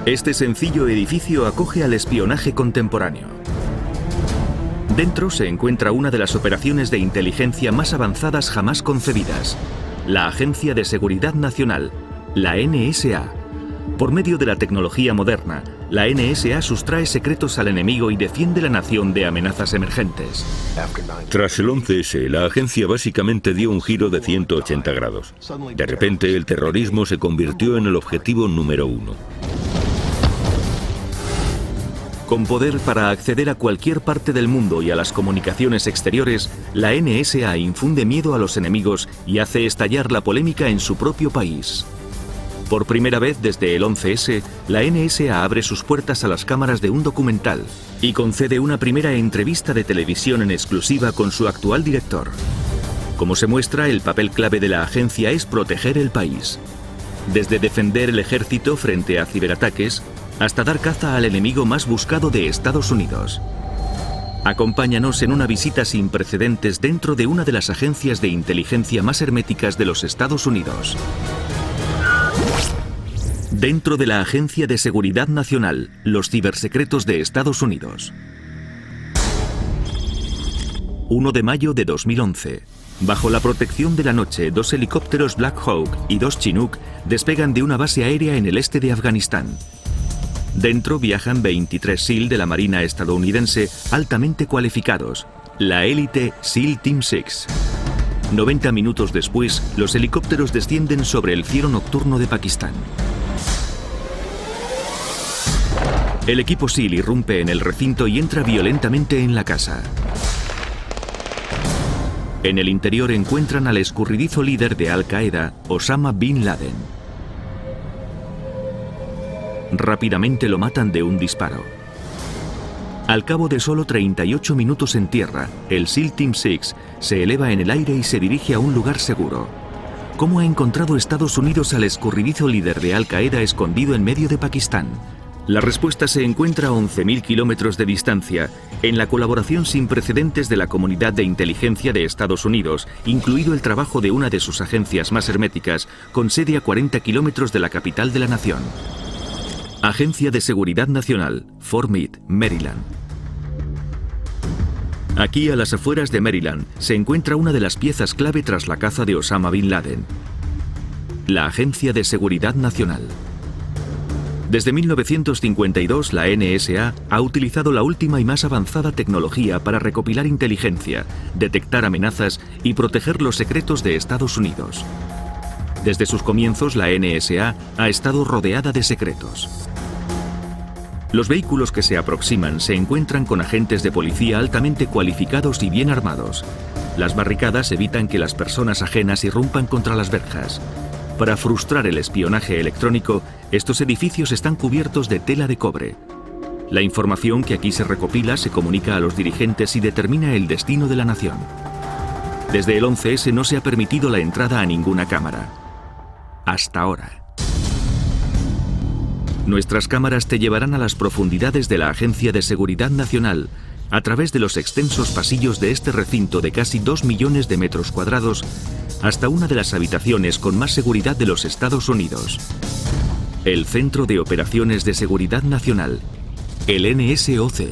Este sencillo edificio acoge al espionaje contemporáneo. Dentro se encuentra una de las operaciones de inteligencia más avanzadas jamás concebidas, la Agencia de Seguridad Nacional, la NSA. Por medio de la tecnología moderna, la NSA sustrae secretos al enemigo y defiende la nación de amenazas emergentes. Tras el 11S, la agencia básicamente dio un giro de 180 grados. De repente, el terrorismo se convirtió en el objetivo número 1. Con poder para acceder a cualquier parte del mundo y a las comunicaciones exteriores, la NSA infunde miedo a los enemigos y hace estallar la polémica en su propio país. Por primera vez desde el 11S, la NSA abre sus puertas a las cámaras de un documental y concede una primera entrevista de televisión en exclusiva con su actual director. Como se muestra, el papel clave de la agencia es proteger el país. Desde defender el ejército frente a ciberataques, hasta dar caza al enemigo más buscado de Estados Unidos. Acompáñanos en una visita sin precedentes dentro de una de las agencias de inteligencia más herméticas de los Estados Unidos. Dentro de la Agencia de Seguridad Nacional, los cibersecretos de Estados Unidos. 1 de mayo de 2011. Bajo la protección de la noche, 2 helicópteros Black Hawk y 2 Chinook despegan de una base aérea en el este de Afganistán. Dentro viajan 23 SEAL de la Marina estadounidense altamente cualificados, la élite SEAL Team 6. 90 minutos después, los helicópteros descienden sobre el cielo nocturno de Pakistán. El equipo SEAL irrumpe en el recinto y entra violentamente en la casa. En el interior encuentran al escurridizo líder de Al-Qaeda, Osama Bin Laden. Rápidamente lo matan de un disparo. Al cabo de solo 38 minutos en tierra, el SEAL Team 6 se eleva en el aire y se dirige a un lugar seguro. ¿Cómo ha encontrado Estados Unidos al escurridizo líder de Al-Qaeda escondido en medio de Pakistán? La respuesta se encuentra a 11.000 kilómetros de distancia, en la colaboración sin precedentes de la comunidad de inteligencia de Estados Unidos, incluido el trabajo de una de sus agencias más herméticas, con sede a 40 kilómetros de la capital de la nación. Agencia de Seguridad Nacional, Fort Meade, Maryland. Aquí, a las afueras de Maryland, se encuentra una de las piezas clave tras la caza de Osama Bin Laden, la Agencia de Seguridad Nacional. Desde 1952, la NSA ha utilizado la última y más avanzada tecnología para recopilar inteligencia, detectar amenazas y proteger los secretos de Estados Unidos. Desde sus comienzos, la NSA ha estado rodeada de secretos. Los vehículos que se aproximan se encuentran con agentes de policía altamente cualificados y bien armados. Las barricadas evitan que las personas ajenas irrumpan contra las verjas. Para frustrar el espionaje electrónico, estos edificios están cubiertos de tela de cobre. La información que aquí se recopila se comunica a los dirigentes y determina el destino de la nación. Desde el 11S no se ha permitido la entrada a ninguna cámara. Hasta ahora. Nuestras cámaras te llevarán a las profundidades de la Agencia de Seguridad Nacional, a través de los extensos pasillos de este recinto de casi 2 millones de metros cuadrados, hasta una de las habitaciones con más seguridad de los Estados Unidos. El Centro de Operaciones de Seguridad Nacional, el NSOC.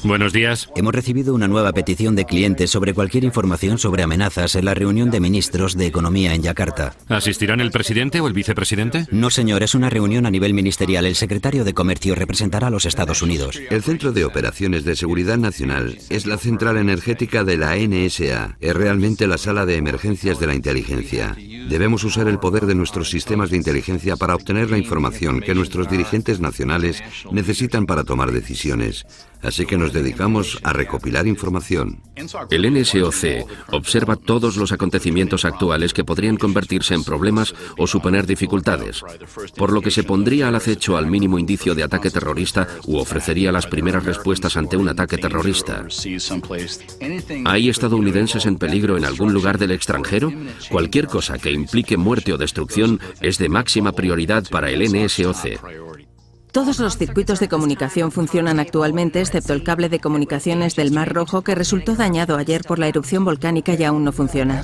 Buenos días. Hemos recibido una nueva petición de clientes sobre cualquier información sobre amenazas en la reunión de ministros de Economía en Yakarta. ¿Asistirán el presidente o el vicepresidente? No, señor, es una reunión a nivel ministerial. El secretario de Comercio representará a los Estados Unidos. El Centro de Operaciones de Seguridad Nacional es la central energética de la NSA. Es realmente la sala de emergencias de la inteligencia. Debemos usar el poder de nuestros sistemas de inteligencia para obtener la información que nuestros dirigentes nacionales necesitan para tomar decisiones. Así que nos dedicamos a recopilar información. El NSOC observa todos los acontecimientos actuales que podrían convertirse en problemas o suponer dificultades, por lo que se pondría al acecho al mínimo indicio de ataque terrorista u ofrecería las primeras respuestas ante un ataque terrorista. ¿Hay estadounidenses en peligro en algún lugar del extranjero? Cualquier cosa que implique muerte o destrucción es de máxima prioridad para el NSOC. Todos los circuitos de comunicación funcionan actualmente, excepto el cable de comunicaciones del Mar Rojo, que resultó dañado ayer por la erupción volcánica y aún no funciona.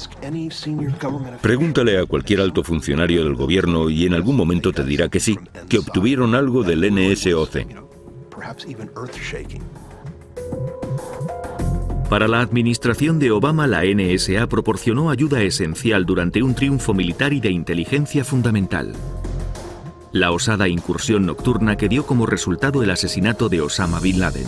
Pregúntale a cualquier alto funcionario del gobierno y en algún momento te dirá que sí, que obtuvieron algo del NSOC. Para la administración de Obama, la NSA proporcionó ayuda esencial durante un triunfo militar y de inteligencia fundamental. La osada incursión nocturna que dio como resultado el asesinato de Osama Bin Laden.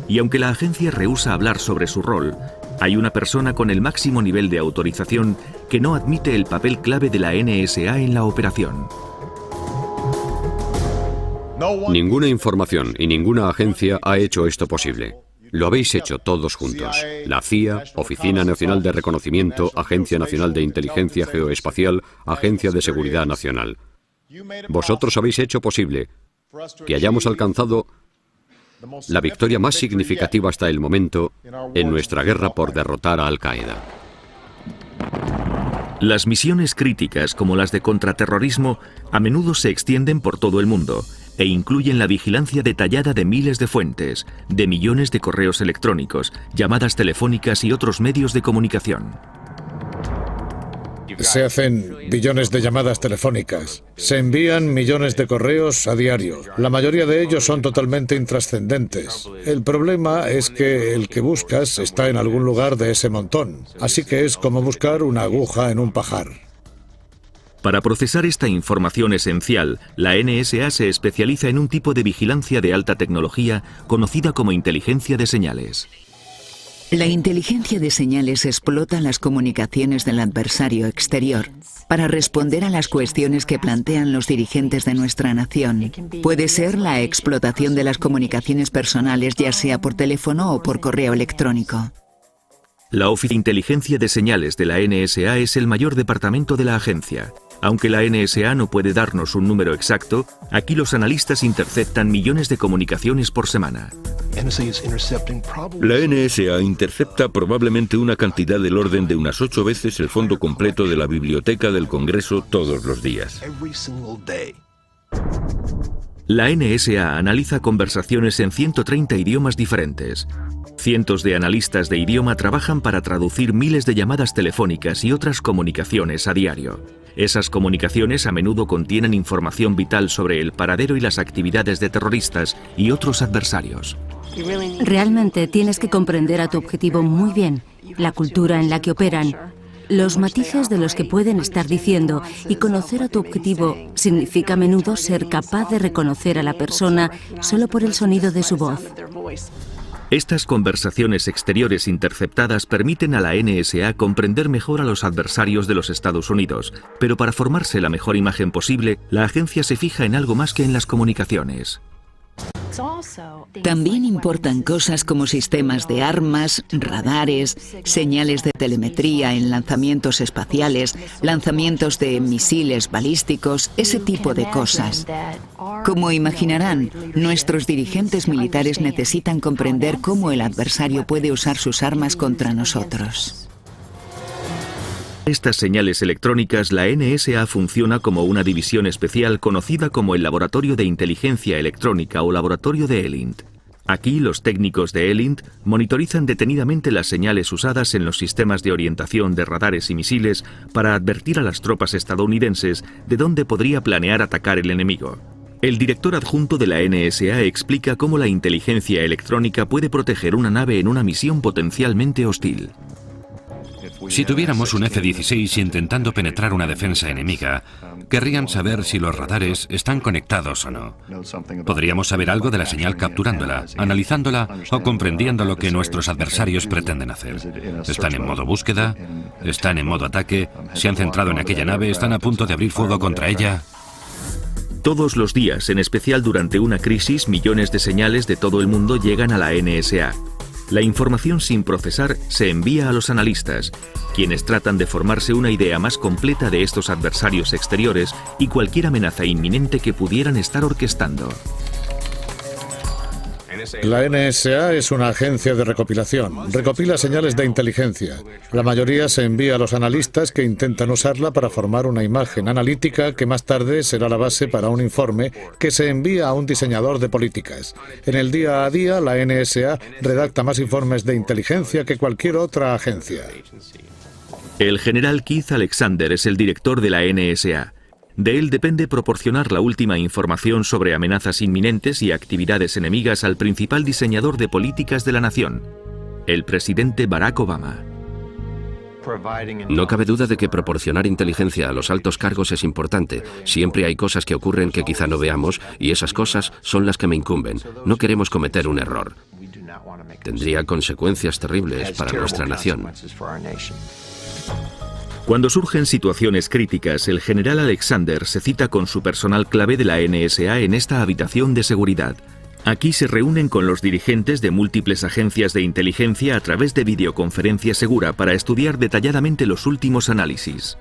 Y aunque la agencia rehúsa hablar sobre su rol, hay una persona con el máximo nivel de autorización que no admite el papel clave de la NSA en la operación. Ninguna información y ninguna agencia ha hecho esto posible. Lo habéis hecho todos juntos. La CIA, Oficina Nacional de Reconocimiento, Agencia Nacional de Inteligencia Geoespacial, Agencia de Seguridad Nacional. Vosotros habéis hecho posible que hayamos alcanzado la victoria más significativa hasta el momento en nuestra guerra por derrotar a Al-Qaeda. Las misiones críticas, como las de contraterrorismo, a menudo se extienden por todo el mundo e incluyen la vigilancia detallada de miles de fuentes, de millones de correos electrónicos, llamadas telefónicas y otros medios de comunicación. Se hacen billones de llamadas telefónicas, se envían millones de correos a diario. La mayoría de ellos son totalmente intrascendentes. El problema es que el que buscas está en algún lugar de ese montón, así que es como buscar una aguja en un pajar. Para procesar esta información esencial, la NSA se especializa en un tipo de vigilancia de alta tecnología conocida como inteligencia de señales. La inteligencia de señales explota las comunicaciones del adversario exterior para responder a las cuestiones que plantean los dirigentes de nuestra nación. Puede ser la explotación de las comunicaciones personales, ya sea por teléfono o por correo electrónico. La Oficina de Inteligencia de Señales de la NSA es el mayor departamento de la agencia. Aunque la NSA no puede darnos un número exacto, aquí los analistas interceptan millones de comunicaciones por semana. La NSA intercepta probablemente una cantidad del orden de unas 8 veces el fondo completo de la biblioteca del Congreso todos los días. La NSA analiza conversaciones en 130 idiomas diferentes. Cientos de analistas de idioma trabajan para traducir miles de llamadas telefónicas y otras comunicaciones a diario. Esas comunicaciones a menudo contienen información vital sobre el paradero y las actividades de terroristas y otros adversarios. Realmente tienes que comprender a tu objetivo muy bien, la cultura en la que operan, los matices de los que pueden estar diciendo, y conocer a tu objetivo significa a menudo ser capaz de reconocer a la persona solo por el sonido de su voz. Estas conversaciones exteriores interceptadas permiten a la NSA comprender mejor a los adversarios de los Estados Unidos, pero para formarse la mejor imagen posible, la agencia se fija en algo más que en las comunicaciones. También importan cosas como sistemas de armas, radares, señales de telemetría en lanzamientos espaciales, lanzamientos de misiles balísticos, ese tipo de cosas. Como imaginarán, nuestros dirigentes militares necesitan comprender cómo el adversario puede usar sus armas contra nosotros. Estas señales electrónicas, la NSA funciona como una división especial conocida como el Laboratorio de Inteligencia Electrónica o Laboratorio de ELINT. Aquí, los técnicos de ELINT monitorizan detenidamente las señales usadas en los sistemas de orientación de radares y misiles para advertir a las tropas estadounidenses de dónde podría planear atacar el enemigo. El director adjunto de la NSA explica cómo la inteligencia electrónica puede proteger una nave en una misión potencialmente hostil. Si tuviéramos un F-16 intentando penetrar una defensa enemiga, querrían saber si los radares están conectados o no. Podríamos saber algo de la señal capturándola, analizándola o comprendiendo lo que nuestros adversarios pretenden hacer. Están en modo búsqueda, están en modo ataque, se han centrado en aquella nave, están a punto de abrir fuego contra ella. Todos los días, en especial durante una crisis, millones de señales de todo el mundo llegan a la NSA. La información sin procesar se envía a los analistas, quienes tratan de formarse una idea más completa de estos adversarios exteriores y cualquier amenaza inminente que pudieran estar orquestando. La NSA es una agencia de recopilación. Recopila señales de inteligencia. La mayoría se envía a los analistas que intentan usarla para formar una imagen analítica que más tarde será la base para un informe que se envía a un diseñador de políticas. En el día a día, la NSA redacta más informes de inteligencia que cualquier otra agencia. El general Keith Alexander es el director de la NSA. De él depende proporcionar la última información sobre amenazas inminentes y actividades enemigas al principal diseñador de políticas de la nación, el presidente Barack Obama. No cabe duda de que proporcionar inteligencia a los altos cargos es importante. Siempre hay cosas que ocurren que quizá no veamos y esas cosas son las que me incumben. No queremos cometer un error. Tendría consecuencias terribles para nuestra nación. Cuando surgen situaciones críticas, el general Alexander se cita con su personal clave de la NSA en esta habitación de seguridad. Aquí se reúnen con los dirigentes de múltiples agencias de inteligencia a través de videoconferencia segura para estudiar detalladamente los últimos análisis.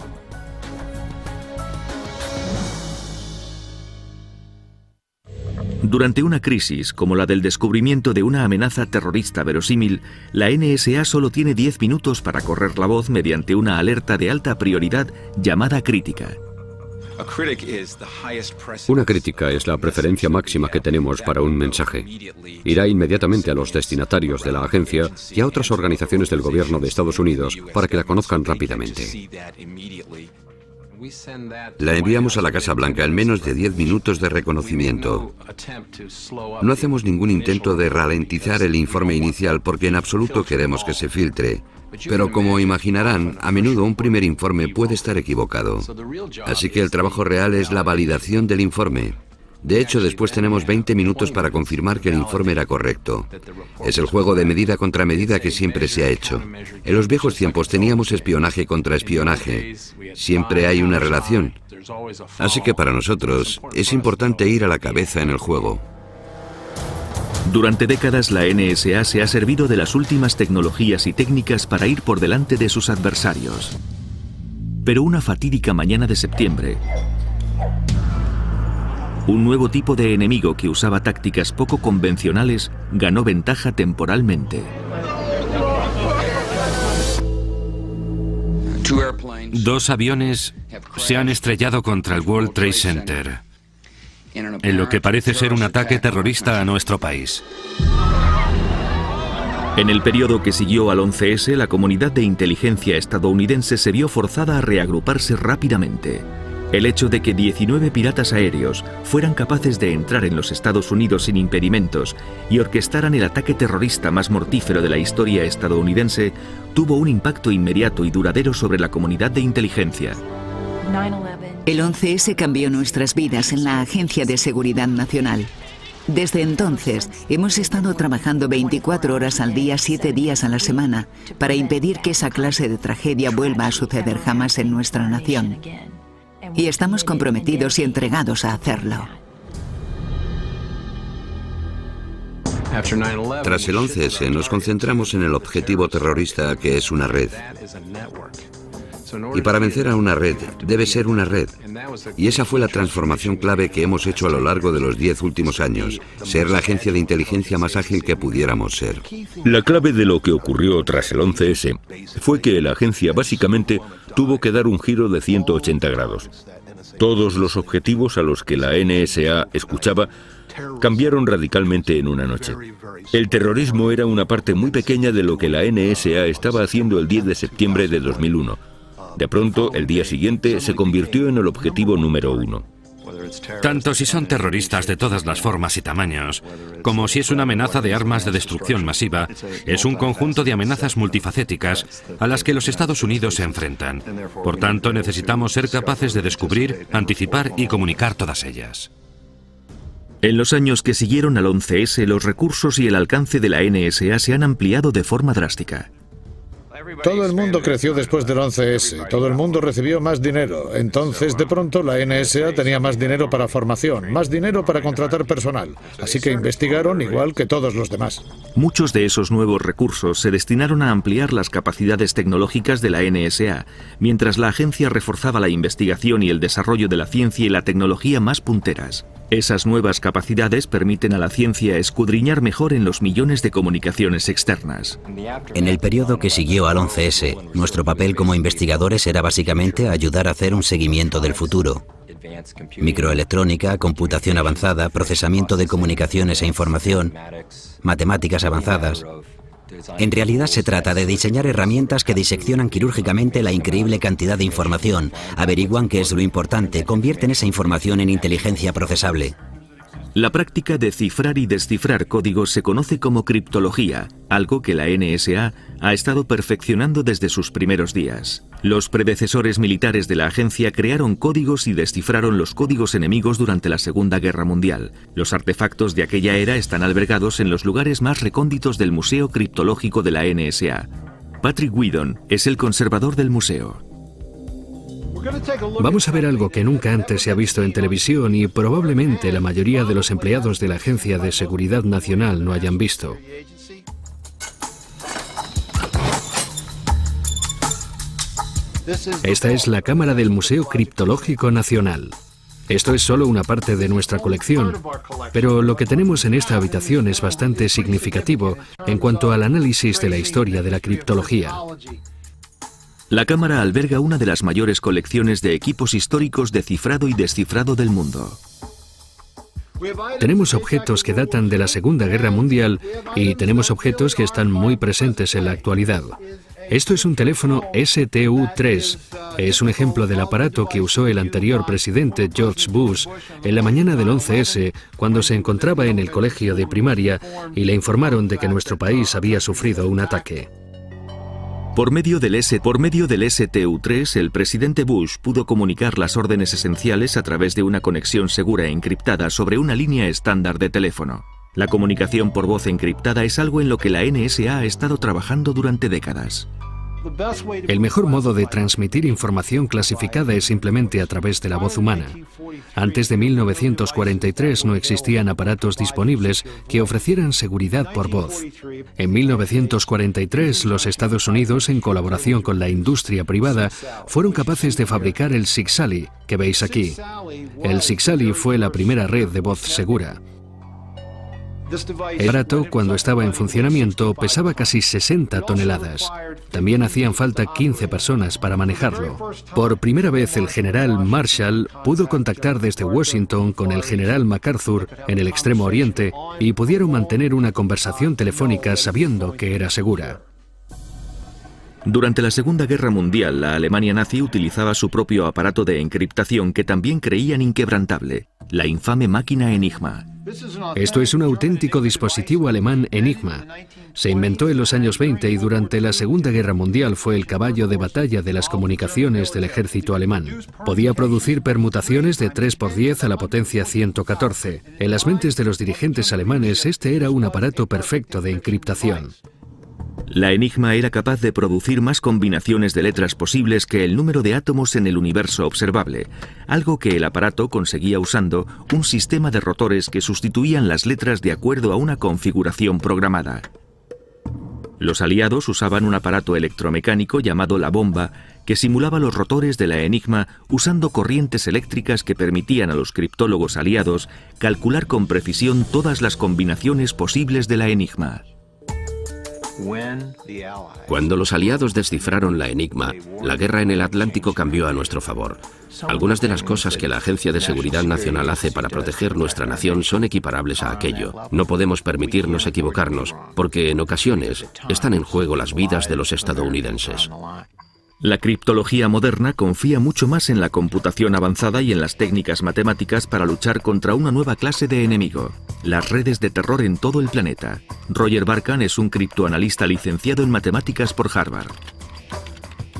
Durante una crisis, como la del descubrimiento de una amenaza terrorista verosímil, la NSA solo tiene 10 minutos para correr la voz mediante una alerta de alta prioridad llamada crítica. Una crítica es la preferencia máxima que tenemos para un mensaje. Irá inmediatamente a los destinatarios de la agencia y a otras organizaciones del gobierno de Estados Unidos para que la conozcan rápidamente. La enviamos a la Casa Blanca en menos de 10 minutos de reconocimiento. No hacemos ningún intento de ralentizar el informe inicial porque en absoluto queremos que se filtre. Pero como imaginarán, a menudo un primer informe puede estar equivocado. Así que el trabajo real es la validación del informe. De hecho, después tenemos 20 minutos para confirmar que el informe era correcto. Es el juego de medida contra medida que siempre se ha hecho. En los viejos tiempos teníamos espionaje contra espionaje. Siempre hay una relación. Así que para nosotros es importante ir a la cabeza en el juego. Durante décadas la NSA se ha servido de las últimas tecnologías y técnicas para ir por delante de sus adversarios. Pero una fatídica mañana de septiembre, un nuevo tipo de enemigo que usaba tácticas poco convencionales ganó ventaja temporalmente. Dos aviones se han estrellado contra el World Trade Center, en lo que parece ser un ataque terrorista a nuestro país. En el periodo que siguió al 11S, la comunidad de inteligencia estadounidense se vio forzada a reagruparse rápidamente. El hecho de que 19 piratas aéreos fueran capaces de entrar en los Estados Unidos sin impedimentos y orquestaran el ataque terrorista más mortífero de la historia estadounidense tuvo un impacto inmediato y duradero sobre la comunidad de inteligencia. El 11S cambió nuestras vidas en la Agencia de Seguridad Nacional. Desde entonces, hemos estado trabajando 24 horas al día, 7 días a la semana, para impedir que esa clase de tragedia vuelva a suceder jamás en nuestra nación. Y estamos comprometidos y entregados a hacerlo. Tras el 11S nos concentramos en el objetivo terrorista, que es una red. Y para vencer a una red, debe ser una red. Y esa fue la transformación clave que hemos hecho a lo largo de los 10 últimos años, ser la agencia de inteligencia más ágil que pudiéramos ser. La clave de lo que ocurrió tras el 11S fue que la agencia básicamente tuvo que dar un giro de 180 grados. Todos los objetivos a los que la NSA escuchaba cambiaron radicalmente en una noche. El terrorismo era una parte muy pequeña de lo que la NSA estaba haciendo el 10 de septiembre de 2001. De pronto, el día siguiente se convirtió en el objetivo número 1. Tanto si son terroristas de todas las formas y tamaños, como si es una amenaza de armas de destrucción masiva, es un conjunto de amenazas multifacéticas a las que los Estados Unidos se enfrentan. Por tanto, necesitamos ser capaces de descubrir, anticipar y comunicar todas ellas. En los años que siguieron al 11S, los recursos y el alcance de la NSA se han ampliado de forma drástica. Todo el mundo creció después del 11S, todo el mundo recibió más dinero. Entonces, de pronto, la NSA tenía más dinero para formación, más dinero para contratar personal. Así que investigaron igual que todos los demás. Muchos de esos nuevos recursos se destinaron a ampliar las capacidades tecnológicas de la NSA, mientras la agencia reforzaba la investigación y el desarrollo de la ciencia y la tecnología más punteras. Esas nuevas capacidades permiten a la ciencia escudriñar mejor en los millones de comunicaciones externas. En el periodo que siguió al 11S, nuestro papel como investigadores era básicamente ayudar a hacer un seguimiento del futuro. Microelectrónica, computación avanzada, procesamiento de comunicaciones e información, matemáticas avanzadas. En realidad se trata de diseñar herramientas que diseccionan quirúrgicamente la increíble cantidad de información, averiguan qué es lo importante, convierten esa información en inteligencia procesable. La práctica de cifrar y descifrar códigos se conoce como criptología, algo que la NSA ha estado perfeccionando desde sus primeros días. Los predecesores militares de la agencia crearon códigos y descifraron los códigos enemigos durante la Segunda Guerra Mundial. Los artefactos de aquella era están albergados en los lugares más recónditos del Museo Criptológico de la NSA. Patrick Whedon es el conservador del museo. Vamos a ver algo que nunca antes se ha visto en televisión y probablemente la mayoría de los empleados de la Agencia de Seguridad Nacional no hayan visto. Esta es la cámara del Museo Criptológico Nacional. Esto es solo una parte de nuestra colección, pero lo que tenemos en esta habitación es bastante significativo en cuanto al análisis de la historia de la criptología. La cámara alberga una de las mayores colecciones de equipos históricos de cifrado y descifrado del mundo. Tenemos objetos que datan de la Segunda Guerra Mundial y tenemos objetos que están muy presentes en la actualidad. Esto es un teléfono STU-3. Es un ejemplo del aparato que usó el anterior presidente George Bush en la mañana del 11S, cuando se encontraba en el colegio de primaria y le informaron de que nuestro país había sufrido un ataque. Por medio del STU-3, el presidente Bush pudo comunicar las órdenes esenciales a través de una conexión segura e encriptada sobre una línea estándar de teléfono. La comunicación por voz encriptada es algo en lo que la NSA ha estado trabajando durante décadas. El mejor modo de transmitir información clasificada es simplemente a través de la voz humana. Antes de 1943 no existían aparatos disponibles que ofrecieran seguridad por voz. En 1943, los Estados Unidos, en colaboración con la industria privada, fueron capaces de fabricar el Sigsaly, que veis aquí. El Sigsaly fue la primera red de voz segura. El aparato, cuando estaba en funcionamiento, pesaba casi 60 toneladas. También hacían falta 15 personas para manejarlo. Por primera vez, el general Marshall pudo contactar desde Washington con el general MacArthur en el Extremo Oriente y pudieron mantener una conversación telefónica sabiendo que era segura. Durante la Segunda Guerra Mundial, la Alemania nazi utilizaba su propio aparato de encriptación que también creían inquebrantable, la infame máquina Enigma. Esto es un auténtico dispositivo alemán Enigma. Se inventó en los años 20 y durante la Segunda Guerra Mundial fue el caballo de batalla de las comunicaciones del ejército alemán. Podía producir permutaciones de 3 por 10 a la potencia 114. En las mentes de los dirigentes alemanes, este era un aparato perfecto de encriptación. La Enigma era capaz de producir más combinaciones de letras posibles que el número de átomos en el universo observable, algo que el aparato conseguía usando un sistema de rotores que sustituían las letras de acuerdo a una configuración programada. Los aliados usaban un aparato electromecánico llamado la bomba que simulaba los rotores de la Enigma usando corrientes eléctricas que permitían a los criptólogos aliados calcular con precisión todas las combinaciones posibles de la Enigma. Cuando los aliados descifraron la Enigma, la guerra en el Atlántico cambió a nuestro favor. Algunas de las cosas que la Agencia de Seguridad Nacional hace para proteger nuestra nación son equiparables a aquello. No podemos permitirnos equivocarnos, porque en ocasiones están en juego las vidas de los estadounidenses. La criptología moderna confía mucho más en la computación avanzada y en las técnicas matemáticas para luchar contra una nueva clase de enemigo, las redes de terror en todo el planeta. Roger Barkan es un criptoanalista licenciado en matemáticas por Harvard.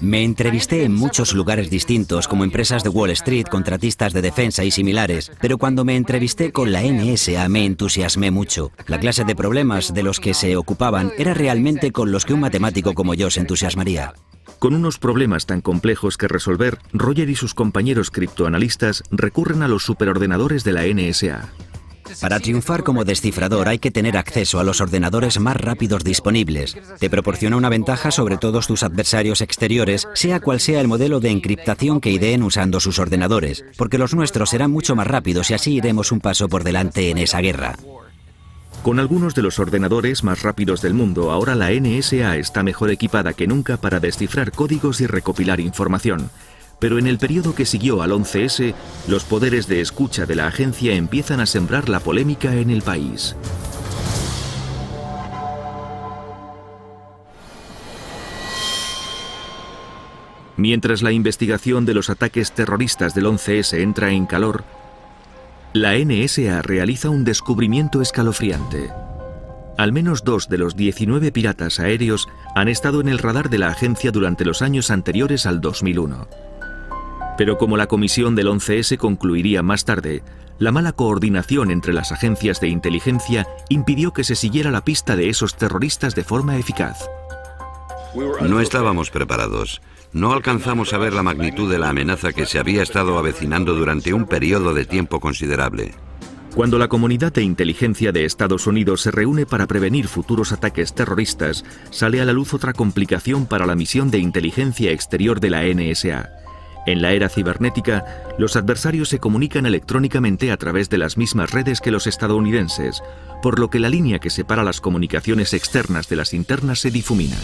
Me entrevisté en muchos lugares distintos, como empresas de Wall Street, contratistas de defensa y similares, pero cuando me entrevisté con la NSA me entusiasmé mucho. La clase de problemas de los que se ocupaban era realmente con los que un matemático como yo se entusiasmaría. Con unos problemas tan complejos que resolver, Roger y sus compañeros criptoanalistas recurren a los superordenadores de la NSA. Para triunfar como descifrador hay que tener acceso a los ordenadores más rápidos disponibles. Te proporciona una ventaja sobre todos tus adversarios exteriores, sea cual sea el modelo de encriptación que ideen usando sus ordenadores, porque los nuestros serán mucho más rápidos y así iremos un paso por delante en esa guerra. Con algunos de los ordenadores más rápidos del mundo, ahora la NSA está mejor equipada que nunca para descifrar códigos y recopilar información. Pero en el periodo que siguió al 11S, los poderes de escucha de la agencia empiezan a sembrar la polémica en el país. Mientras la investigación de los ataques terroristas del 11S entra en calor, la NSA realiza un descubrimiento escalofriante. Al menos 2 de los 19 piratas aéreos han estado en el radar de la agencia durante los años anteriores al 2001. Pero como la comisión del 11S concluiría más tarde, la mala coordinación entre las agencias de inteligencia impidió que se siguiera la pista de esos terroristas de forma eficaz. No estábamos preparados. No alcanzamos a ver la magnitud de la amenaza que se había estado avecinando durante un periodo de tiempo considerable. Cuando la comunidad de inteligencia de Estados Unidos se reúne para prevenir futuros ataques terroristas, sale a la luz otra complicación para la misión de inteligencia exterior de la NSA. En la era cibernética, los adversarios se comunican electrónicamente a través de las mismas redes que los estadounidenses, por lo que la línea que separa las comunicaciones externas de las internas se difumina.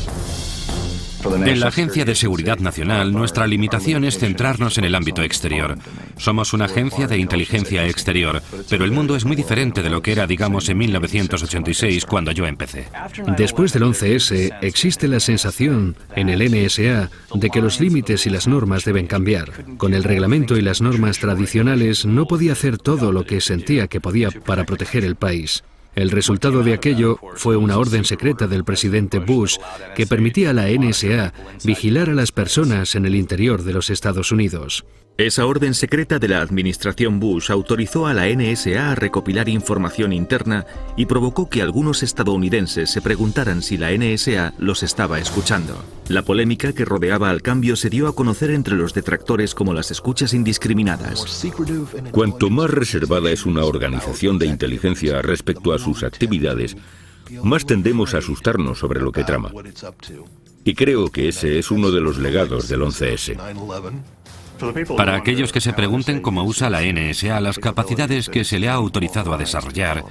En la Agencia de Seguridad Nacional, nuestra limitación es centrarnos en el ámbito exterior. Somos una agencia de inteligencia exterior, pero el mundo es muy diferente de lo que era, digamos, en 1986, cuando yo empecé. Después del 11S, existe la sensación en el NSA de que los límites y las normas deben cambiar. Con el reglamento y las normas tradicionales no podía hacer todo lo que sentía que podía para proteger el país. El resultado de aquello fue una orden secreta del presidente Bush que permitía a la NSA vigilar a las personas en el interior de los Estados Unidos. Esa orden secreta de la administración Bush autorizó a la NSA a recopilar información interna y provocó que algunos estadounidenses se preguntaran si la NSA los estaba escuchando. La polémica que rodeaba al cambio se dio a conocer entre los detractores como las escuchas indiscriminadas. Cuanto más reservada es una organización de inteligencia respecto a sus actividades, más tendemos a asustarnos sobre lo que trama. Y creo que ese es uno de los legados del 11S. Para aquellos que se pregunten cómo usa la NSA las capacidades que se le ha autorizado a desarrollar,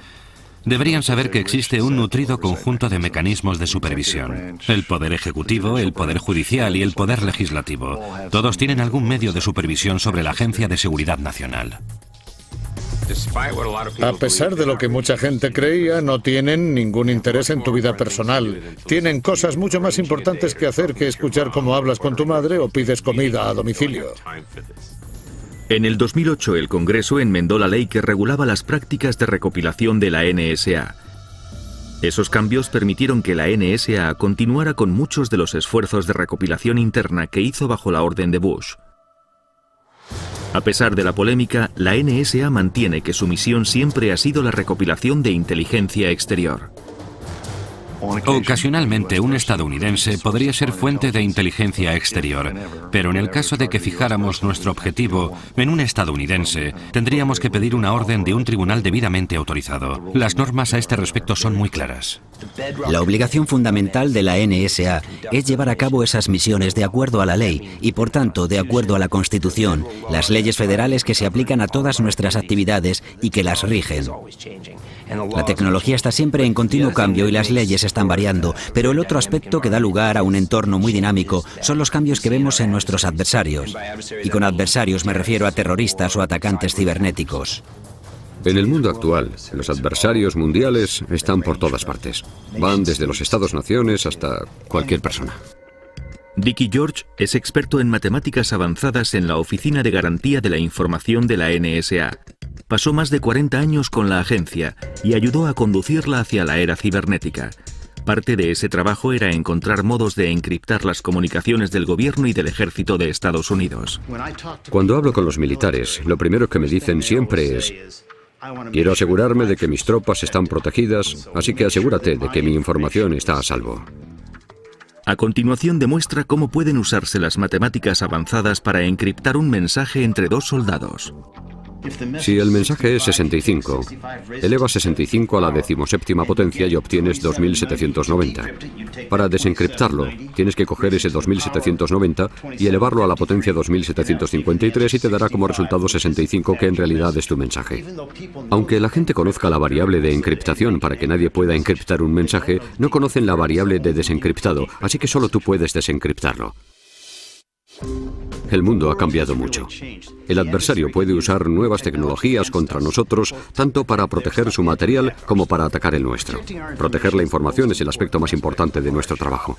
deberían saber que existe un nutrido conjunto de mecanismos de supervisión. El poder ejecutivo, el poder judicial y el poder legislativo. Todos tienen algún medio de supervisión sobre la Agencia de Seguridad Nacional. A pesar de lo que mucha gente creía, no tienen ningún interés en tu vida personal. Tienen cosas mucho más importantes que hacer que escuchar cómo hablas con tu madre o pides comida a domicilio. En el 2008, el Congreso enmendó la ley que regulaba las prácticas de recopilación de la NSA. Esos cambios permitieron que la NSA continuara con muchos de los esfuerzos de recopilación interna que hizo bajo la orden de Bush. A pesar de la polémica, la NSA mantiene que su misión siempre ha sido la recopilación de inteligencia exterior. Ocasionalmente un estadounidense podría ser fuente de inteligencia exterior, pero en el caso de que fijáramos nuestro objetivo en un estadounidense, tendríamos que pedir una orden de un tribunal debidamente autorizado. Las normas a este respecto son muy claras. La obligación fundamental de la NSA es llevar a cabo esas misiones de acuerdo a la ley y, por tanto, de acuerdo a la Constitución, las leyes federales que se aplican a todas nuestras actividades y que las rigen. La tecnología está siempre en continuo cambio y las leyes están variando, pero el otro aspecto que da lugar a un entorno muy dinámico son los cambios que vemos en nuestros adversarios. Y con adversarios me refiero a terroristas o atacantes cibernéticos. En el mundo actual, los adversarios mundiales están por todas partes. Van desde los Estados-naciones hasta cualquier persona. Dickie George es experto en matemáticas avanzadas en la Oficina de Garantía de la Información de la NSA. Pasó más de 40 años con la agencia y ayudó a conducirla hacia la era cibernética. Parte de ese trabajo era encontrar modos de encriptar las comunicaciones del gobierno y del ejército de Estados Unidos. Cuando hablo con los militares, lo primero que me dicen siempre es: quiero asegurarme de que mis tropas están protegidas, así que asegúrate de que mi información está a salvo. A continuación demuestra cómo pueden usarse las matemáticas avanzadas para encriptar un mensaje entre dos soldados. Si el mensaje es 65, eleva 65 a la 17ª potencia y obtienes 2790. Para desencriptarlo, tienes que coger ese 2790 y elevarlo a la potencia 2753 y te dará como resultado 65, que en realidad es tu mensaje. Aunque la gente conozca la variable de encriptación para que nadie pueda encriptar un mensaje, no conocen la variable de desencriptado, así que solo tú puedes desencriptarlo. El mundo ha cambiado mucho. El adversario puede usar nuevas tecnologías contra nosotros, tanto para proteger su material como para atacar el nuestro. Proteger la información es el aspecto más importante de nuestro trabajo.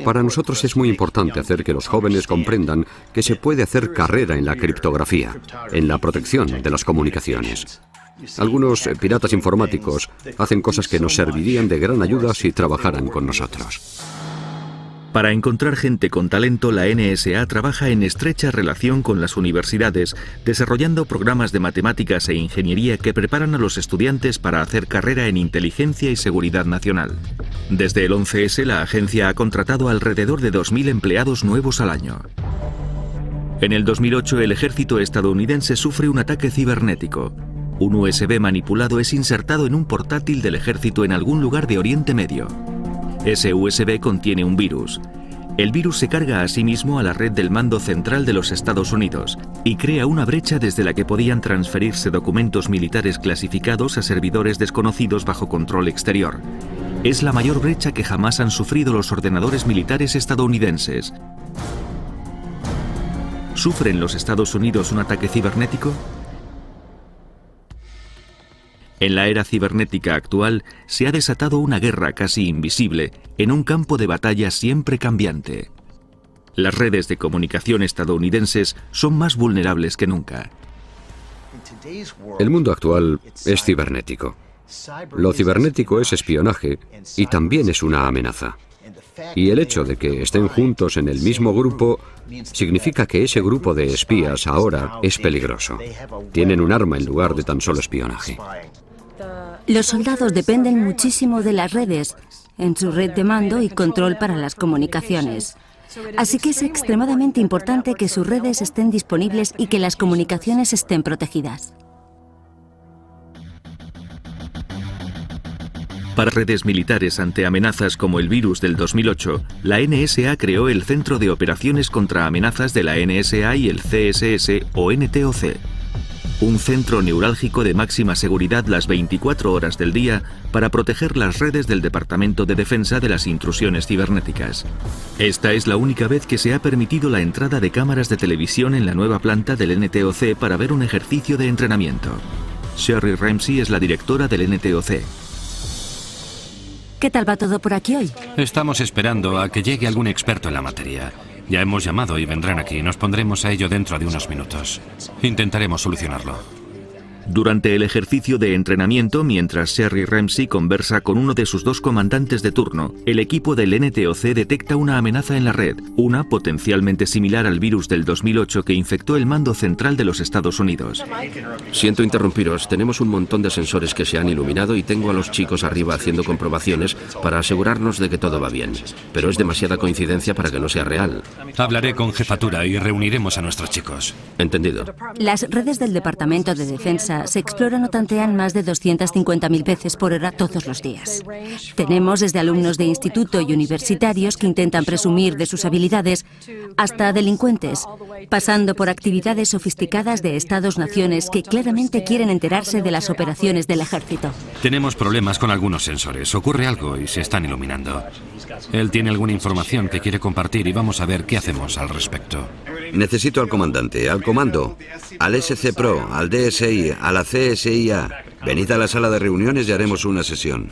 Para nosotros es muy importante hacer que los jóvenes comprendan que se puede hacer carrera en la criptografía, en la protección de las comunicaciones. Algunos piratas informáticos hacen cosas que nos servirían de gran ayuda si trabajaran con nosotros. Para encontrar gente con talento, la NSA trabaja en estrecha relación con las universidades, desarrollando programas de matemáticas e ingeniería que preparan a los estudiantes para hacer carrera en inteligencia y seguridad nacional. Desde el 11S, la agencia ha contratado alrededor de 2.000 empleados nuevos al año. En el 2008, el ejército estadounidense sufre un ataque cibernético. Un USB manipulado es insertado en un portátil del ejército en algún lugar de Oriente Medio. Ese USB contiene un virus. El virus se carga a sí mismo a la red del mando central de los Estados Unidos y crea una brecha desde la que podían transferirse documentos militares clasificados a servidores desconocidos bajo control exterior. Es la mayor brecha que jamás han sufrido los ordenadores militares estadounidenses. ¿Sufren los Estados Unidos un ataque cibernético? En la era cibernética actual se ha desatado una guerra casi invisible en un campo de batalla siempre cambiante. Las redes de comunicación estadounidenses son más vulnerables que nunca. El mundo actual es cibernético. Lo cibernético es espionaje y también es una amenaza. Y el hecho de que estén juntos en el mismo grupo significa que ese grupo de espías ahora es peligroso. Tienen un arma en lugar de tan solo espionaje. Los soldados dependen muchísimo de las redes, en su red de mando y control para las comunicaciones. Así que es extremadamente importante que sus redes estén disponibles y que las comunicaciones estén protegidas. Para redes militares ante amenazas como el virus del 2008, la NSA creó el Centro de Operaciones contra Amenazas de la NSA y el CSS o NTOC. Un centro neurálgico de máxima seguridad las 24 horas del día para proteger las redes del Departamento de Defensa de las intrusiones cibernéticas. Esta es la única vez que se ha permitido la entrada de cámaras de televisión en la nueva planta del NTOC para ver un ejercicio de entrenamiento. Sherry Ramsey es la directora del NTOC. ¿Qué tal va todo por aquí hoy? Estamos esperando a que llegue algún experto en la materia. Ya hemos llamado y vendrán aquí. Nos pondremos a ello dentro de unos minutos. Intentaremos solucionarlo. Durante el ejercicio de entrenamiento, mientras Sherry Ramsey conversa con uno de sus dos comandantes de turno, el equipo del NTOC detecta una amenaza en la red, una potencialmente similar al virus del 2008 que infectó el mando central de los Estados Unidos. Siento interrumpiros, tenemos un montón de sensores que se han iluminado y tengo a los chicos arriba haciendo comprobaciones para asegurarnos de que todo va bien. Pero es demasiada coincidencia para que no sea real. Hablaré con jefatura y reuniremos a nuestros chicos. Entendido. Las redes del Departamento de Defensa se exploran o tantean más de 250.000 veces por hora todos los días. Tenemos desde alumnos de instituto y universitarios que intentan presumir de sus habilidades hasta delincuentes, pasando por actividades sofisticadas de estados-naciones que claramente quieren enterarse de las operaciones del ejército. Tenemos problemas con algunos sensores. Ocurre algo y se están iluminando. Él tiene alguna información que quiere compartir y vamos a ver qué hacemos al respecto. Necesito al comandante, al comando, al SC Pro, al DSI, a la CSIA. Venid a la sala de reuniones y haremos una sesión.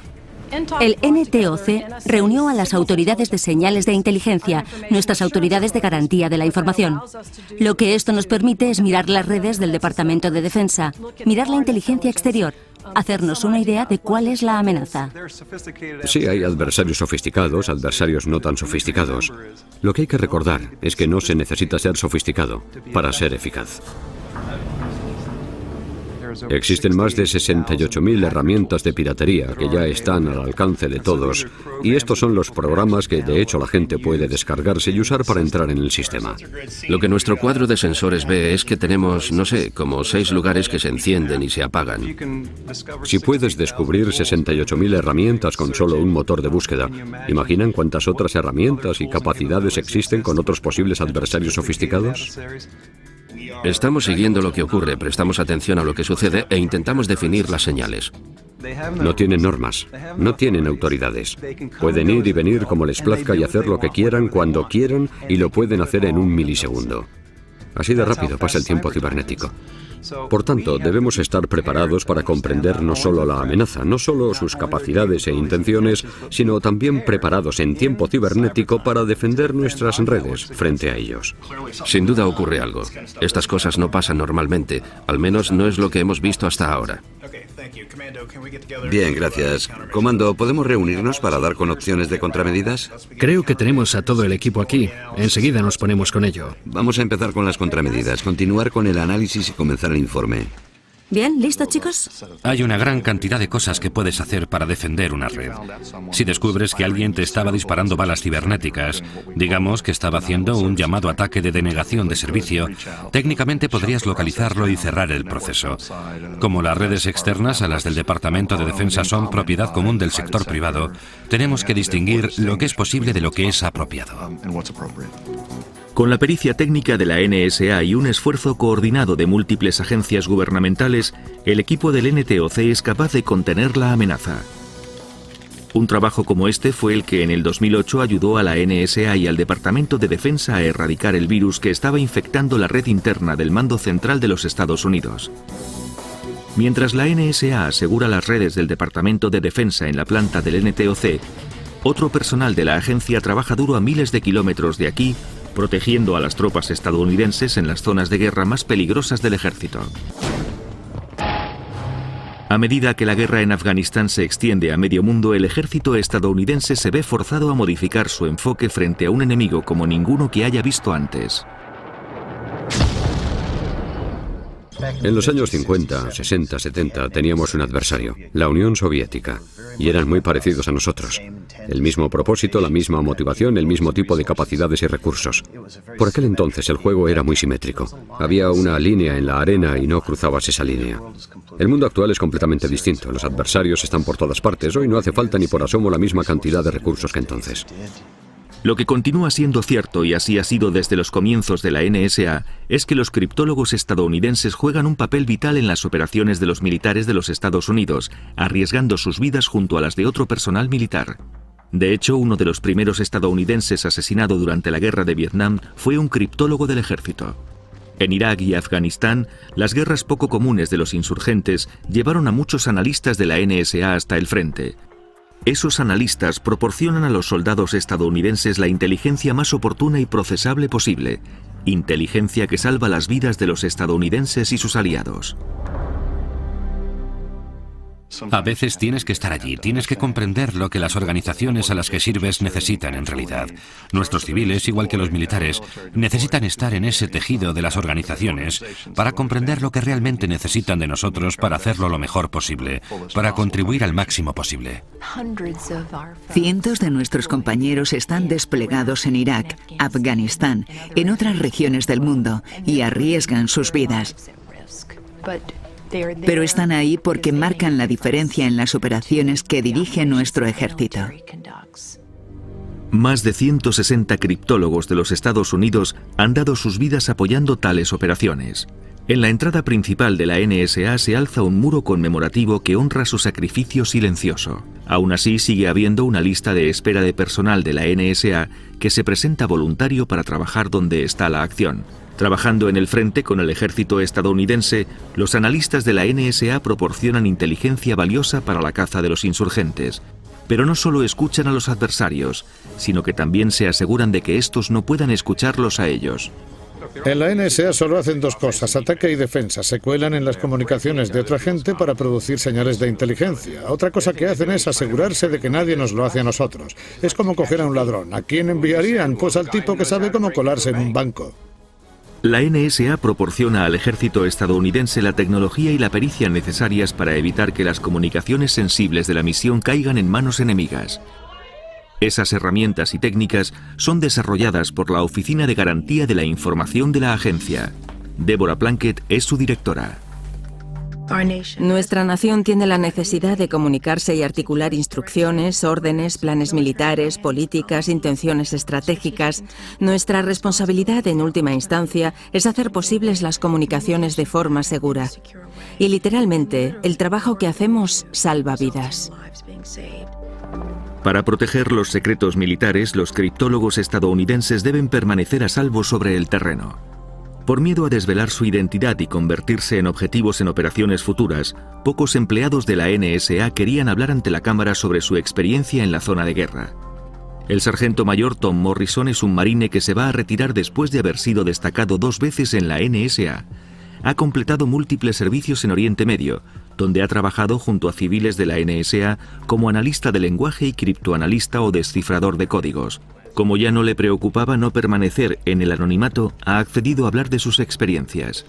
El NTOC reunió a las autoridades de señales de inteligencia, nuestras autoridades de garantía de la información. Lo que esto nos permite es mirar las redes del Departamento de Defensa, mirar la inteligencia exterior, hacernos una idea de cuál es la amenaza. Sí, hay adversarios sofisticados, adversarios no tan sofisticados. Lo que hay que recordar es que no se necesita ser sofisticado para ser eficaz. Existen más de 68.000 herramientas de piratería que ya están al alcance de todos, y estos son los programas que de hecho la gente puede descargarse y usar para entrar en el sistema. Lo que nuestro cuadro de sensores ve es que tenemos, no sé, como 6 lugares que se encienden y se apagan. Si puedes descubrir 68.000 herramientas con solo un motor de búsqueda, ¿imaginan cuántas otras herramientas y capacidades existen con otros posibles adversarios sofisticados? Estamos siguiendo lo que ocurre, prestamos atención a lo que sucede e intentamos definir las señales. No tienen normas, no tienen autoridades. Pueden ir y venir como les plazca y hacer lo que quieran cuando quieran, y lo pueden hacer en un milisegundo. Así de rápido pasa el tiempo cibernético. Por tanto, debemos estar preparados para comprender no solo la amenaza, no solo sus capacidades e intenciones, sino también preparados en tiempo cibernético para defender nuestras redes frente a ellos. Sin duda ocurre algo. Estas cosas no pasan normalmente, al menos no es lo que hemos visto hasta ahora. Bien, gracias. Comando, ¿podemos reunirnos para dar con opciones de contramedidas? Creo que tenemos a todo el equipo aquí. Enseguida nos ponemos con ello. Vamos a empezar con las contramedidas, continuar con el análisis y comenzar el informe. Bien, ¿listos, chicos? Hay una gran cantidad de cosas que puedes hacer para defender una red. Si descubres que alguien te estaba disparando balas cibernéticas, digamos que estaba haciendo un llamado ataque de denegación de servicio, técnicamente podrías localizarlo y cerrar el proceso. Como las redes externas a las del Departamento de Defensa son propiedad común del sector privado, tenemos que distinguir lo que es posible de lo que es apropiado. Con la pericia técnica de la NSA y un esfuerzo coordinado de múltiples agencias gubernamentales, el equipo del NTOC es capaz de contener la amenaza. Un trabajo como este fue el que en el 2008 ayudó a la NSA y al Departamento de Defensa a erradicar el virus que estaba infectando la red interna del Mando Central de los Estados Unidos. Mientras la NSA asegura las redes del Departamento de Defensa en la planta del NTOC, otro personal de la agencia trabaja duro a miles de kilómetros de aquí, protegiendo a las tropas estadounidenses en las zonas de guerra más peligrosas del ejército. A medida que la guerra en Afganistán se extiende a medio mundo, el ejército estadounidense se ve forzado a modificar su enfoque frente a un enemigo como ninguno que haya visto antes. En los años 50, 60, 70 teníamos un adversario, la Unión Soviética, y eran muy parecidos a nosotros. El mismo propósito, la misma motivación, el mismo tipo de capacidades y recursos. Por aquel entonces el juego era muy simétrico. Había una línea en la arena y no cruzabas esa línea. El mundo actual es completamente distinto. Los adversarios están por todas partes. Hoy no hace falta ni por asomo la misma cantidad de recursos que entonces. Lo que continúa siendo cierto, y así ha sido desde los comienzos de la NSA, es que los criptólogos estadounidenses juegan un papel vital en las operaciones de los militares de los Estados Unidos, arriesgando sus vidas junto a las de otro personal militar. De hecho, uno de los primeros estadounidenses asesinado durante la guerra de Vietnam fue un criptólogo del ejército. En Irak y Afganistán, las guerras poco comunes de los insurgentes llevaron a muchos analistas de la NSA hasta el frente. Esos analistas proporcionan a los soldados estadounidenses la inteligencia más oportuna y procesable posible, inteligencia que salva las vidas de los estadounidenses y sus aliados. A veces tienes que estar allí, tienes que comprender lo que las organizaciones a las que sirves necesitan en realidad. Nuestros civiles, igual que los militares, necesitan estar en ese tejido de las organizaciones para comprender lo que realmente necesitan de nosotros para hacerlo lo mejor posible, para contribuir al máximo posible. Cientos de nuestros compañeros están desplegados en Irak, Afganistán, en otras regiones del mundo y arriesgan sus vidas. Pero están ahí porque marcan la diferencia en las operaciones que dirige nuestro ejército. Más de 160 criptólogos de los Estados Unidos han dado sus vidas apoyando tales operaciones. En la entrada principal de la NSA se alza un muro conmemorativo que honra su sacrificio silencioso. Aún así, sigue habiendo una lista de espera de personal de la NSA que se presenta voluntario para trabajar donde está la acción. Trabajando en el frente con el ejército estadounidense, los analistas de la NSA proporcionan inteligencia valiosa para la caza de los insurgentes. Pero no solo escuchan a los adversarios, sino que también se aseguran de que estos no puedan escucharlos a ellos. En la NSA solo hacen dos cosas, ataque y defensa. Se cuelan en las comunicaciones de otra gente para producir señales de inteligencia. Otra cosa que hacen es asegurarse de que nadie nos lo hace a nosotros. Es como coger a un ladrón. ¿A quién enviarían? Pues al tipo que sabe cómo colarse en un banco. La NSA proporciona al ejército estadounidense la tecnología y la pericia necesarias para evitar que las comunicaciones sensibles de la misión caigan en manos enemigas. Esas herramientas y técnicas son desarrolladas por la Oficina de Garantía de la Información de la agencia. Deborah Plunkett es su directora. Nuestra nación tiene la necesidad de comunicarse y articular instrucciones, órdenes, planes militares, políticas, intenciones estratégicas. Nuestra responsabilidad, en última instancia, es hacer posibles las comunicaciones de forma segura. Y literalmente, el trabajo que hacemos salva vidas. Para proteger los secretos militares, los criptólogos estadounidenses deben permanecer a salvo sobre el terreno. Por miedo a desvelar su identidad y convertirse en objetivos en operaciones futuras, pocos empleados de la NSA querían hablar ante la cámara sobre su experiencia en la zona de guerra. El sargento mayor Tom Morrison es un marine que se va a retirar después de haber sido destacado 2 veces en la NSA. Ha completado múltiples servicios en Oriente Medio, donde ha trabajado junto a civiles de la NSA como analista de lenguaje y criptoanalista o descifrador de códigos. Como ya no le preocupaba no permanecer en el anonimato, ha accedido a hablar de sus experiencias.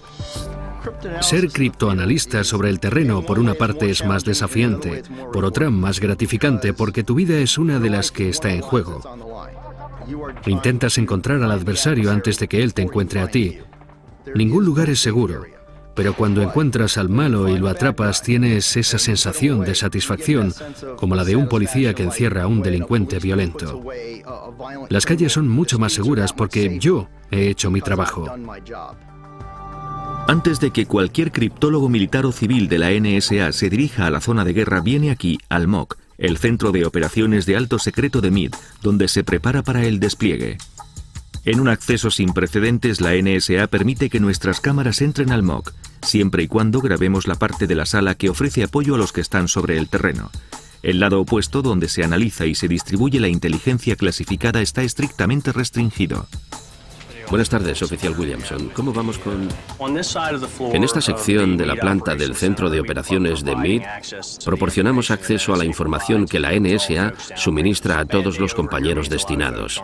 Ser criptoanalista sobre el terreno por una parte es más desafiante, por otra más gratificante porque tu vida es una de las que está en juego. Intentas encontrar al adversario antes de que él te encuentre a ti. Ningún lugar es seguro, pero cuando encuentras al malo y lo atrapas tienes esa sensación de satisfacción, como la de un policía que encierra a un delincuente violento. Las calles son mucho más seguras porque yo he hecho mi trabajo. Antes de que cualquier criptólogo militar o civil de la NSA se dirija a la zona de guerra, viene aquí al MOC, el Centro de Operaciones de Alto Secreto de MID, donde se prepara para el despliegue. En un acceso sin precedentes, la NSA permite que nuestras cámaras entren al MOC, siempre y cuando grabemos la parte de la sala que ofrece apoyo a los que están sobre el terreno. El lado opuesto, donde se analiza y se distribuye la inteligencia clasificada, está estrictamente restringido. Buenas tardes, oficial Williamson. ¿Cómo vamos con...? En esta sección de la planta del Centro de Operaciones de MID, proporcionamos acceso a la información que la NSA suministra a todos los compañeros destinados.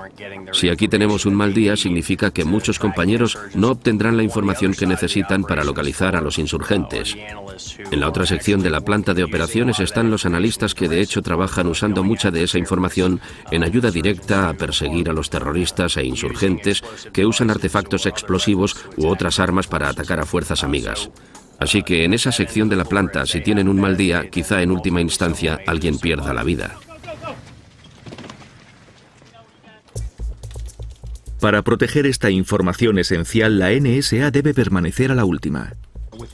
Si aquí tenemos un mal día, significa que muchos compañeros no obtendrán la información que necesitan para localizar a los insurgentes. En la otra sección de la planta de operaciones están los analistas que de hecho trabajan usando mucha de esa información en ayuda directa a perseguir a los terroristas e insurgentes que usan artefactos explosivos u otras armas para atacar a fuerzas amigas. Así que en esa sección de la planta, si tienen un mal día, quizá en última instancia alguien pierda la vida. Para proteger esta información esencial, la NSA debe permanecer a la última.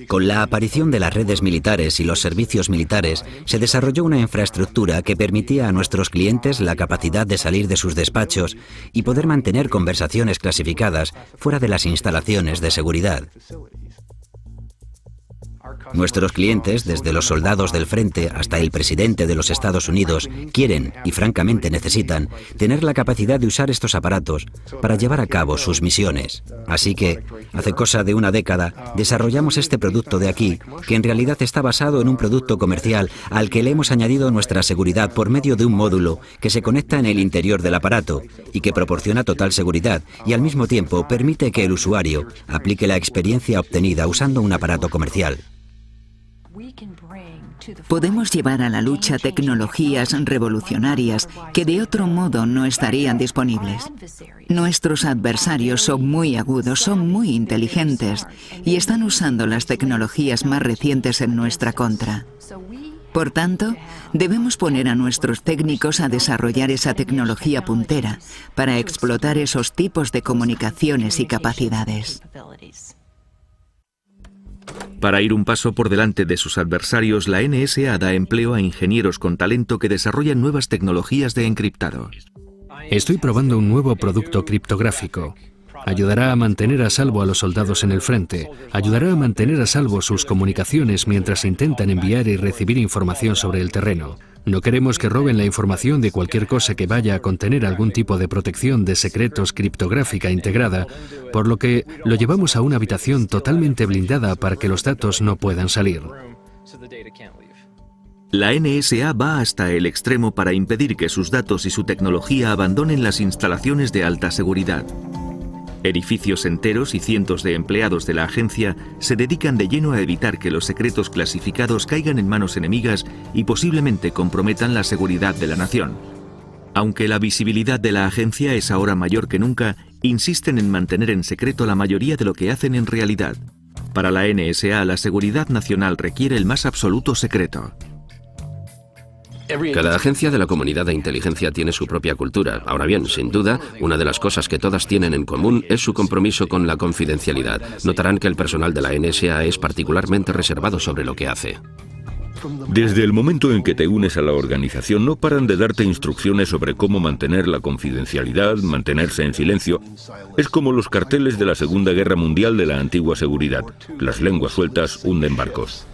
Con la aparición de las redes militares y los servicios militares, se desarrolló una infraestructura que permitía a nuestros clientes la capacidad de salir de sus despachos y poder mantener conversaciones clasificadas fuera de las instalaciones de seguridad. Nuestros clientes, desde los soldados del frente hasta el presidente de los Estados Unidos, quieren, y francamente necesitan, tener la capacidad de usar estos aparatos para llevar a cabo sus misiones. Así que, hace cosa de una década, desarrollamos este producto de aquí, que en realidad está basado en un producto comercial al que le hemos añadido nuestra seguridad por medio de un módulo que se conecta en el interior del aparato y que proporciona total seguridad y al mismo tiempo permite que el usuario aplique la experiencia obtenida usando un aparato comercial. Podemos llevar a la lucha tecnologías revolucionarias que de otro modo no estarían disponibles. Nuestros adversarios son muy agudos, son muy inteligentes y están usando las tecnologías más recientes en nuestra contra. Por tanto, debemos poner a nuestros técnicos a desarrollar esa tecnología puntera para explotar esos tipos de comunicaciones y capacidades. Para ir un paso por delante de sus adversarios, la NSA da empleo a ingenieros con talento que desarrollan nuevas tecnologías de encriptado. Estoy probando un nuevo producto criptográfico. Ayudará a mantener a salvo a los soldados en el frente. Ayudará a mantener a salvo sus comunicaciones mientras intentan enviar y recibir información sobre el terreno. No queremos que roben la información de cualquier cosa que vaya a contener algún tipo de protección de secretos criptográfica integrada, por lo que lo llevamos a una habitación totalmente blindada para que los datos no puedan salir. La NSA va hasta el extremo para impedir que sus datos y su tecnología abandonen las instalaciones de alta seguridad. Edificios enteros y cientos de empleados de la agencia se dedican de lleno a evitar que los secretos clasificados caigan en manos enemigas y posiblemente comprometan la seguridad de la nación. Aunque la visibilidad de la agencia es ahora mayor que nunca, insisten en mantener en secreto la mayoría de lo que hacen en realidad. Para la NSA, la seguridad nacional requiere el más absoluto secreto. Cada agencia de la comunidad de inteligencia tiene su propia cultura. Ahora bien, sin duda, una de las cosas que todas tienen en común es su compromiso con la confidencialidad. Notarán que el personal de la NSA es particularmente reservado sobre lo que hace. Desde el momento en que te unes a la organización, no paran de darte instrucciones sobre cómo mantener la confidencialidad, mantenerse en silencio. Es como los carteles de la Segunda Guerra Mundial de la antigua seguridad. Las lenguas sueltas hunden barcos.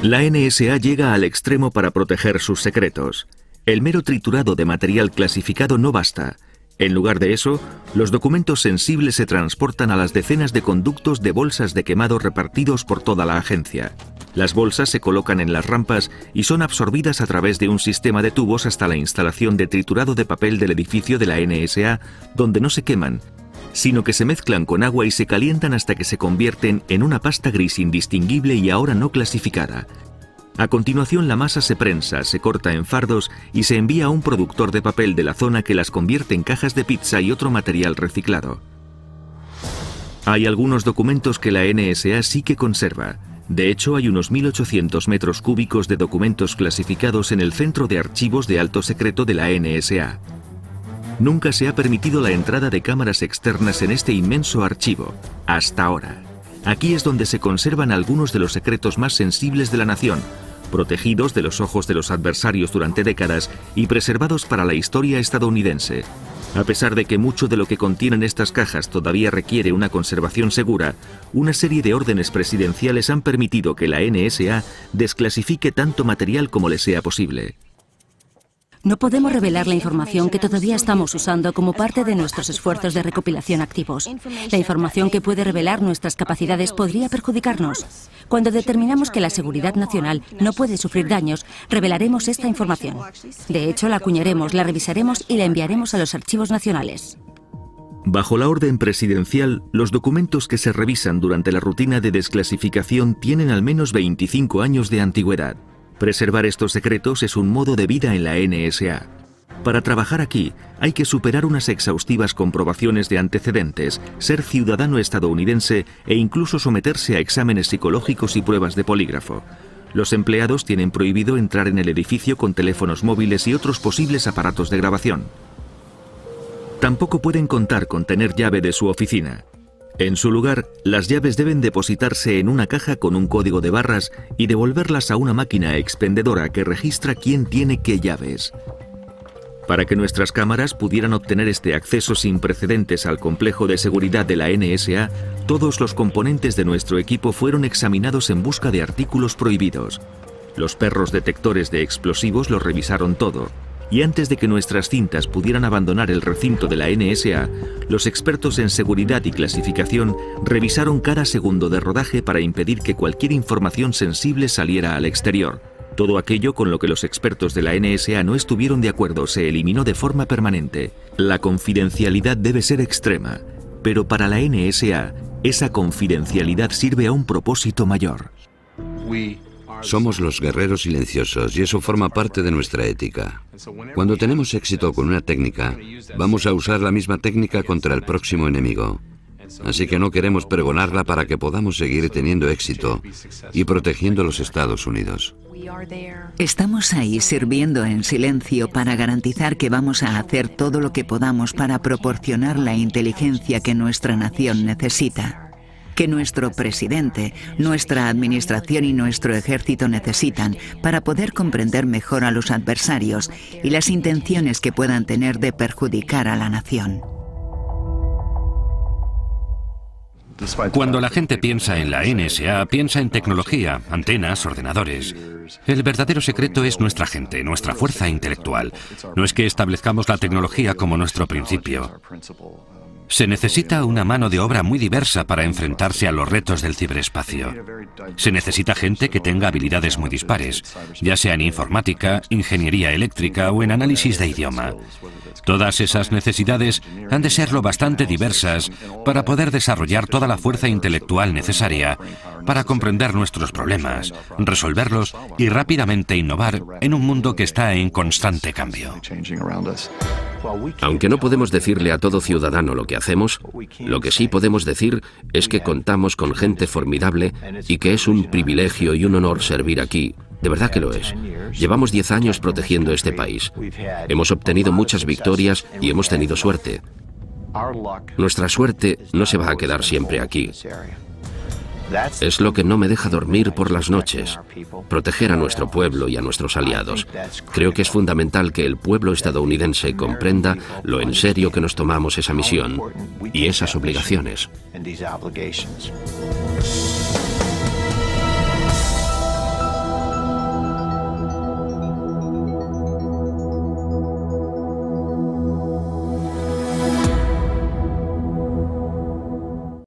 La NSA llega al extremo para proteger sus secretos. El mero triturado de material clasificado no basta. En lugar de eso, los documentos sensibles se transportan a las decenas de conductos de bolsas de quemado repartidos por toda la agencia. Las bolsas se colocan en las rampas y son absorbidas a través de un sistema de tubos hasta la instalación de triturado de papel del edificio de la NSA, donde no se queman, sino que se mezclan con agua y se calientan hasta que se convierten en una pasta gris indistinguible y ahora no clasificada. A continuación, la masa se prensa, se corta en fardos y se envía a un productor de papel de la zona que las convierte en cajas de pizza y otro material reciclado. Hay algunos documentos que la NSA sí que conserva. De hecho, hay unos 1.800 metros cúbicos de documentos clasificados en el Centro de Archivos de Alto Secreto de la NSA. Nunca se ha permitido la entrada de cámaras externas en este inmenso archivo, hasta ahora. Aquí es donde se conservan algunos de los secretos más sensibles de la nación, protegidos de los ojos de los adversarios durante décadas y preservados para la historia estadounidense. A pesar de que mucho de lo que contienen estas cajas todavía requiere una conservación segura, una serie de órdenes presidenciales han permitido que la NSA desclasifique tanto material como le sea posible. No podemos revelar la información que todavía estamos usando como parte de nuestros esfuerzos de recopilación activos. La información que puede revelar nuestras capacidades podría perjudicarnos. Cuando determinamos que la seguridad nacional no puede sufrir daños, revelaremos esta información. De hecho, la acuñaremos, la revisaremos y la enviaremos a los archivos nacionales. Bajo la orden presidencial, los documentos que se revisan durante la rutina de desclasificación tienen al menos 25 años de antigüedad. Preservar estos secretos es un modo de vida en la NSA. Para trabajar aquí, hay que superar unas exhaustivas comprobaciones de antecedentes, ser ciudadano estadounidense e incluso someterse a exámenes psicológicos y pruebas de polígrafo. Los empleados tienen prohibido entrar en el edificio con teléfonos móviles y otros posibles aparatos de grabación. Tampoco pueden contar con tener llave de su oficina. En su lugar, las llaves deben depositarse en una caja con un código de barras y devolverlas a una máquina expendedora que registra quién tiene qué llaves. Para que nuestras cámaras pudieran obtener este acceso sin precedentes al complejo de seguridad de la NSA, todos los componentes de nuestro equipo fueron examinados en busca de artículos prohibidos. Los perros detectores de explosivos lo revisaron todo. Y antes de que nuestras cintas pudieran abandonar el recinto de la NSA, los expertos en seguridad y clasificación revisaron cada segundo de rodaje para impedir que cualquier información sensible saliera al exterior. Todo aquello con lo que los expertos de la NSA no estuvieron de acuerdo se eliminó de forma permanente. La confidencialidad debe ser extrema, pero para la NSA, esa confidencialidad sirve a un propósito mayor. Somos los guerreros silenciosos y eso forma parte de nuestra ética. Cuando tenemos éxito con una técnica, vamos a usar la misma técnica contra el próximo enemigo. Así que no queremos pregonarla para que podamos seguir teniendo éxito y protegiendo los Estados Unidos. Estamos ahí sirviendo en silencio para garantizar que vamos a hacer todo lo que podamos para proporcionar la inteligencia que nuestra nación necesita, que nuestro presidente, nuestra administración y nuestro ejército necesitan para poder comprender mejor a los adversarios y las intenciones que puedan tener de perjudicar a la nación. Cuando la gente piensa en la NSA, piensa en tecnología, antenas, ordenadores. El verdadero secreto es nuestra gente, nuestra fuerza intelectual. No es que establezcamos la tecnología como nuestro principio. Se necesita una mano de obra muy diversa para enfrentarse a los retos del ciberespacio. Se necesita gente que tenga habilidades muy dispares, ya sea en informática, ingeniería eléctrica o en análisis de idioma. Todas esas necesidades han de ser lo bastante diversas para poder desarrollar toda la fuerza intelectual necesaria para comprender nuestros problemas, resolverlos y rápidamente innovar en un mundo que está en constante cambio. Aunque no podemos decirle a todo ciudadano lo que hacemos, lo que sí podemos decir es que contamos con gente formidable y que es un privilegio y un honor servir aquí. De verdad que lo es. Llevamos 10 años protegiendo este país. Hemos obtenido muchas victorias y hemos tenido suerte. Nuestra suerte no se va a quedar siempre aquí. Es lo que no me deja dormir por las noches, proteger a nuestro pueblo y a nuestros aliados. Creo que es fundamental que el pueblo estadounidense comprenda lo en serio que nos tomamos esa misión y esas obligaciones.